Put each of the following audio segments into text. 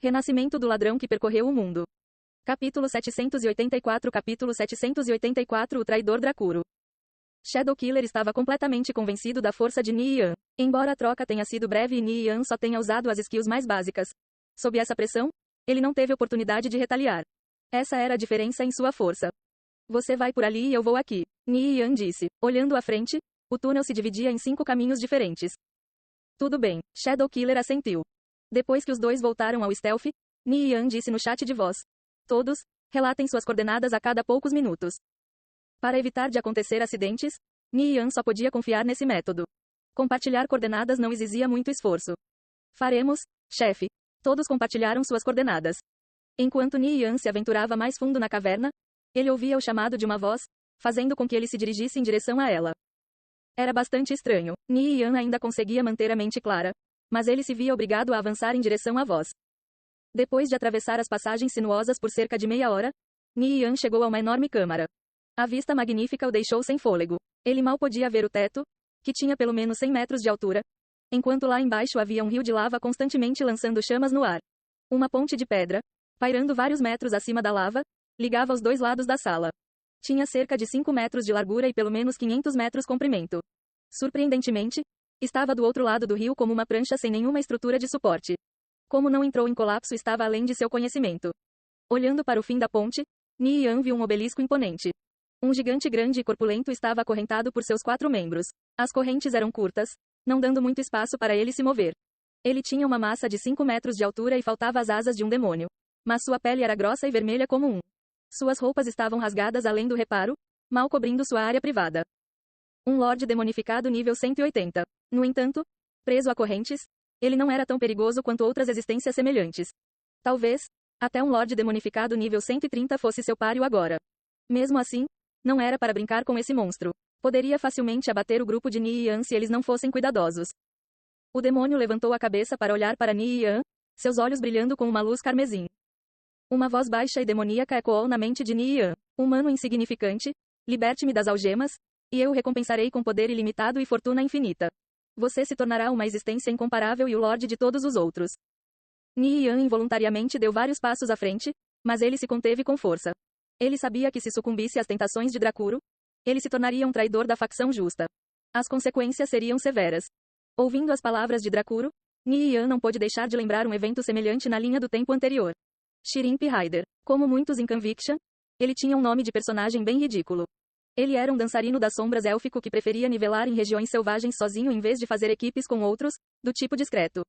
Renascimento do ladrão que percorreu o mundo. Capítulo 784. Capítulo 784. O traidor Dracuro. Shadow Killer estava completamente convencido da força de Niyan. Embora a troca tenha sido breve e Niyan só tenha usado as skills mais básicas. Sob essa pressão, ele não teve oportunidade de retaliar. Essa era a diferença em sua força. Você vai por ali e eu vou aqui, Niyan disse. Olhando à frente, o túnel se dividia em 5 caminhos diferentes. Tudo bem, Shadow Killer assentiu. Depois que os dois voltaram ao stealth, Niyan disse no chat de voz. Todos, relatem suas coordenadas a cada poucos minutos. Para evitar de acontecer acidentes, Niyan só podia confiar nesse método. Compartilhar coordenadas não exigia muito esforço. Faremos, chefe. Todos compartilharam suas coordenadas. Enquanto Niyan se aventurava mais fundo na caverna, ele ouvia o chamado de uma voz, fazendo com que ele se dirigisse em direção a ela. Era bastante estranho. Niyan ainda conseguia manter a mente clara, mas ele se via obrigado a avançar em direção à voz. Depois de atravessar as passagens sinuosas por cerca de meia hora, Niyan chegou a uma enorme câmara. A vista magnífica o deixou sem fôlego. Ele mal podia ver o teto, que tinha pelo menos 100 metros de altura, enquanto lá embaixo havia um rio de lava constantemente lançando chamas no ar. Uma ponte de pedra, pairando vários metros acima da lava, ligava os dois lados da sala. Tinha cerca de 5 metros de largura e pelo menos 500 metros comprimento. Surpreendentemente, estava do outro lado do rio como uma prancha sem nenhuma estrutura de suporte. Como não entrou em colapso estava além de seu conhecimento. Olhando para o fim da ponte, Niyan viu um obelisco imponente. Um gigante grande e corpulento estava acorrentado por seus 4 membros. As correntes eram curtas, não dando muito espaço para ele se mover. Ele tinha uma massa de 5 metros de altura e faltava as asas de um demônio. Mas sua pele era grossa e vermelha como um. Suas roupas estavam rasgadas além do reparo, mal cobrindo sua área privada. Um Lorde demonificado nível 180. No entanto, preso a correntes, ele não era tão perigoso quanto outras existências semelhantes. Talvez, até um Lorde demonificado nível 130 fosse seu páreo agora. Mesmo assim, não era para brincar com esse monstro. Poderia facilmente abater o grupo de Niyan se eles não fossem cuidadosos. O demônio levantou a cabeça para olhar para Niyan, seus olhos brilhando com uma luz carmesim. Uma voz baixa e demoníaca ecoou na mente de Niyan. Humano insignificante, liberte-me das algemas, e eu o recompensarei com poder ilimitado e fortuna infinita. Você se tornará uma existência incomparável e o Lorde de todos os outros. Niyan involuntariamente deu vários passos à frente, mas ele se conteve com força. Ele sabia que se sucumbisse às tentações de Dracuro, ele se tornaria um traidor da facção justa. As consequências seriam severas. Ouvindo as palavras de Dracuro, Niyan não pôde deixar de lembrar um evento semelhante na linha do tempo anterior. Shrimp Rider. Como muitos em Conviction, ele tinha um nome de personagem bem ridículo. Ele era um dançarino das sombras élfico que preferia nivelar em regiões selvagens sozinho em vez de fazer equipes com outros, do tipo discreto.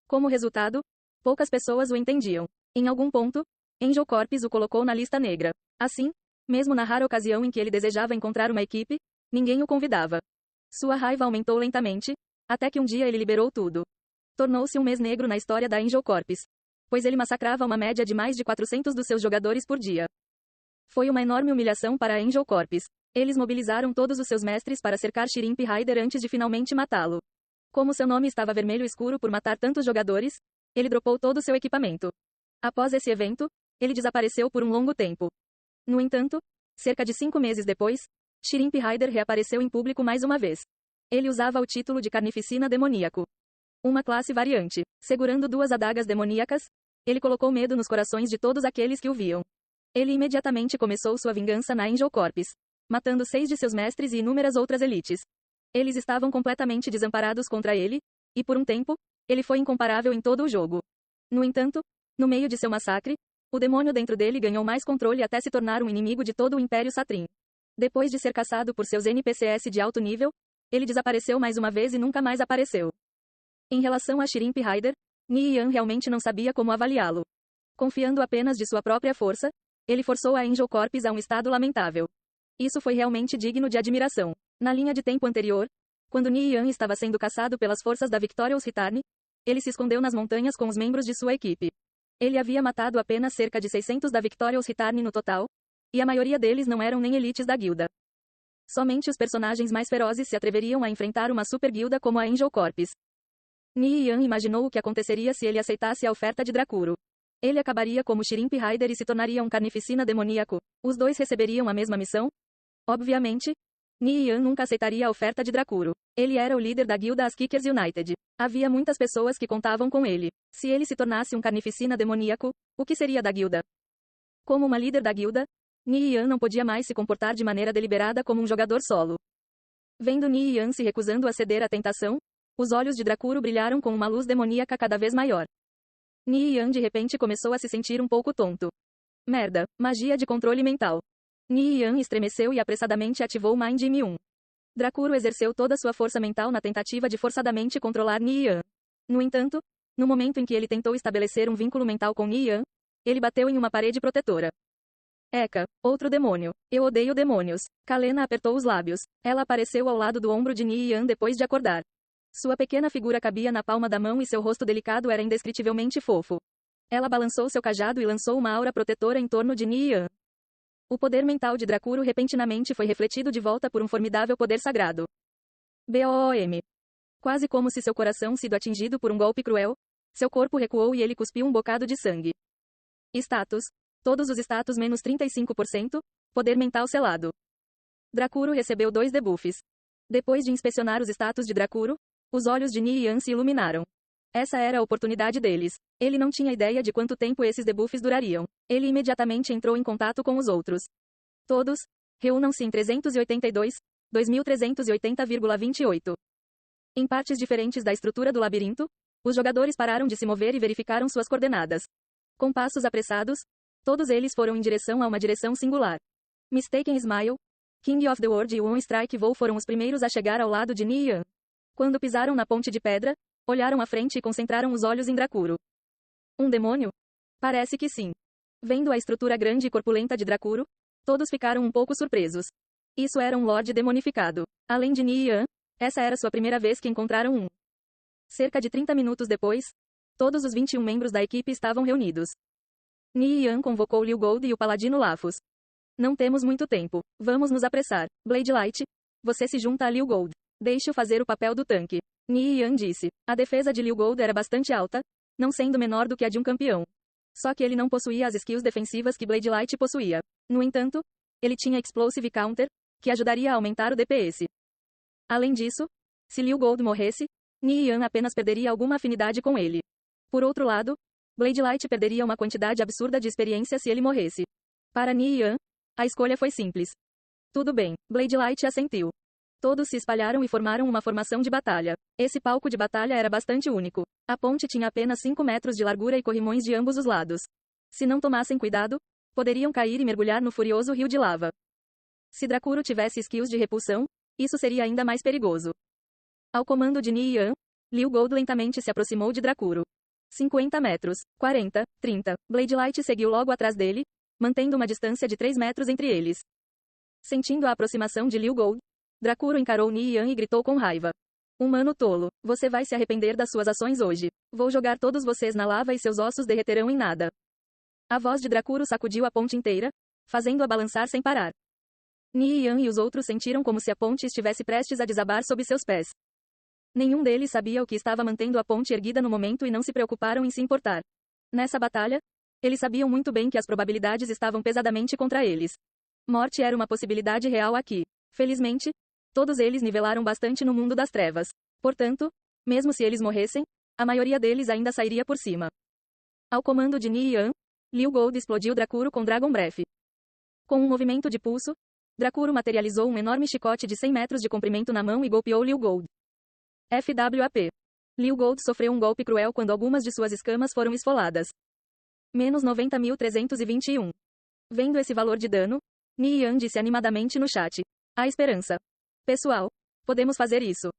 Como resultado, poucas pessoas o entendiam. Em algum ponto, Angel Corpus o colocou na lista negra. Assim, mesmo na rara ocasião em que ele desejava encontrar uma equipe, ninguém o convidava. Sua raiva aumentou lentamente, até que um dia ele liberou tudo. Tornou-se um mês negro na história da Angel Corpus, pois ele massacrava uma média de mais de 400 dos seus jogadores por dia. Foi uma enorme humilhação para a Angel Corpus. Eles mobilizaram todos os seus mestres para cercar Shrimp Rider antes de finalmente matá-lo. Como seu nome estava vermelho escuro por matar tantos jogadores, ele dropou todo o seu equipamento. Após esse evento, ele desapareceu por um longo tempo. No entanto, cerca de 5 meses depois, Shrimp Rider reapareceu em público mais uma vez. Ele usava o título de Carnificina Demoníaco. Uma classe variante. Segurando 2 adagas demoníacas, ele colocou medo nos corações de todos aqueles que o viam. Ele imediatamente começou sua vingança na Angel Corpus, matando 6 de seus mestres e inúmeras outras elites. Eles estavam completamente desamparados contra ele, e por um tempo, ele foi incomparável em todo o jogo. No entanto, no meio de seu massacre, o demônio dentro dele ganhou mais controle até se tornar um inimigo de todo o Império Satrim. Depois de ser caçado por seus NPCs de alto nível, ele desapareceu mais uma vez e nunca mais apareceu. Em relação a Shrimp Rider, Niyan realmente não sabia como avaliá-lo. Confiando apenas de sua própria força, ele forçou a Angel Corpus a um estado lamentável. Isso foi realmente digno de admiração. Na linha de tempo anterior, quando Niyan estava sendo caçado pelas forças da Victorious Return, ele se escondeu nas montanhas com os membros de sua equipe. Ele havia matado apenas cerca de 600 da Victorious Return no total, e a maioria deles não eram nem elites da guilda. Somente os personagens mais ferozes se atreveriam a enfrentar uma super guilda como a Angel Corpus. Niyan imaginou o que aconteceria se ele aceitasse a oferta de Dracuro. Ele acabaria como Shrimp Rider e se tornaria um Carnificina Demoníaco. Os dois receberiam a mesma missão? Obviamente, Ni Yan nunca aceitaria a oferta de Drakuro. Ele era o líder da guilda As Kickers United. Havia muitas pessoas que contavam com ele. Se ele se tornasse um carnificina demoníaco, o que seria da guilda? Como uma líder da guilda, Ni Yan não podia mais se comportar de maneira deliberada como um jogador solo. Vendo Ni Yan se recusando a ceder à tentação, os olhos de Drakuro brilharam com uma luz demoníaca cada vez maior. Ni Yan de repente começou a se sentir um pouco tonto. Merda, magia de controle mental. Ni Yan estremeceu e apressadamente ativou Mind M1. Drakuro exerceu toda sua força mental na tentativa de forçadamente controlar Ni Yan. No entanto, no momento em que ele tentou estabelecer um vínculo mental com Ni Yan, ele bateu em uma parede protetora. Eka, outro demônio. Eu odeio demônios. Kalena apertou os lábios. Ela apareceu ao lado do ombro de Ni Yan depois de acordar. Sua pequena figura cabia na palma da mão e seu rosto delicado era indescritivelmente fofo. Ela balançou seu cajado e lançou uma aura protetora em torno de Ni Yan. O poder mental de Drakuro repentinamente foi refletido de volta por um formidável poder sagrado. BOOM. Quase como se seu coração sido atingido por um golpe cruel, seu corpo recuou e ele cuspiu um bocado de sangue. Status. Todos os status menos 35%, poder mental selado. Drakuro recebeu 2 debuffs. Depois de inspecionar os status de Drakuro, os olhos de Ni Yan se iluminaram. Essa era a oportunidade deles. Ele não tinha ideia de quanto tempo esses debuffs durariam. Ele imediatamente entrou em contato com os outros. Todos, reúnam-se em 382, 2380,28. Em partes diferentes da estrutura do labirinto, os jogadores pararam de se mover e verificaram suas coordenadas. Com passos apressados, todos eles foram em direção a uma direção singular. Mistaken Smile, King of the World e One Strike Vou foram os primeiros a chegar ao lado de Ni Yan. Quando pisaram na ponte de pedra, olharam à frente e concentraram os olhos em Drakuro. Um demônio? Parece que sim. Vendo a estrutura grande e corpulenta de Drakuro, todos ficaram um pouco surpresos. Isso era um Lorde demonificado. Além de Ni Yan, essa era sua primeira vez que encontraram um. Cerca de 30 minutos depois, todos os 21 membros da equipe estavam reunidos. Ni Yan convocou Liu Gold e o Paladino Lafos. Não temos muito tempo. Vamos nos apressar. Blade Light, você se junta a Liu Gold. Deixe-o fazer o papel do tanque. Ni Yan disse. A defesa de Liu Gold era bastante alta, não sendo menor do que a de um campeão. Só que ele não possuía as skills defensivas que Blade Light possuía. No entanto, ele tinha Explosive Counter, que ajudaria a aumentar o DPS. Além disso, se Liu Gold morresse, Ni Yan apenas perderia alguma afinidade com ele. Por outro lado, Blade Light perderia uma quantidade absurda de experiência se ele morresse. Para Ni Yan, a escolha foi simples. Tudo bem, Blade Light assentiu. Todos se espalharam e formaram uma formação de batalha. Esse palco de batalha era bastante único. A ponte tinha apenas 5 metros de largura e corrimões de ambos os lados. Se não tomassem cuidado, poderiam cair e mergulhar no furioso rio de lava. Se Drakuro tivesse skills de repulsão, isso seria ainda mais perigoso. Ao comando de Ni Yan, Liu Gold lentamente se aproximou de Drakuro. 50 metros, 40, 30. Blade Light seguiu logo atrás dele, mantendo uma distância de 3 metros entre eles. Sentindo a aproximação de Liu Gold, Drakuro encarou Ni Yan e gritou com raiva. Humano tolo, você vai se arrepender das suas ações hoje. Vou jogar todos vocês na lava e seus ossos derreterão em nada. A voz de Drakuro sacudiu a ponte inteira, fazendo-a balançar sem parar. Ni Yan e os outros sentiram como se a ponte estivesse prestes a desabar sob seus pés. Nenhum deles sabia o que estava mantendo a ponte erguida no momento e não se preocuparam em se importar. Nessa batalha, eles sabiam muito bem que as probabilidades estavam pesadamente contra eles. Morte era uma possibilidade real aqui. Felizmente, todos eles nivelaram bastante no mundo das trevas. Portanto, mesmo se eles morressem, a maioria deles ainda sairia por cima. Ao comando de Ni Yan, Liu Gold explodiu Drakuro com Dragon Breath. Com um movimento de pulso, Drakuro materializou um enorme chicote de 100 metros de comprimento na mão e golpeou Liu Gold. FWAP. Liu Gold sofreu um golpe cruel quando algumas de suas escamas foram esfoladas. Menos 90.321. Vendo esse valor de dano, Ni Yan disse animadamente no chat. Há esperança. Pessoal, podemos fazer isso.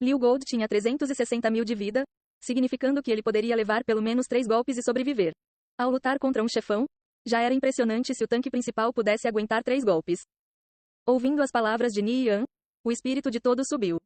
Liu Gold tinha 360 mil de vida, significando que ele poderia levar pelo menos 3 golpes e sobreviver. Ao lutar contra um chefão, já era impressionante se o tanque principal pudesse aguentar 3 golpes. Ouvindo as palavras de Ni Yan, o espírito de todos subiu.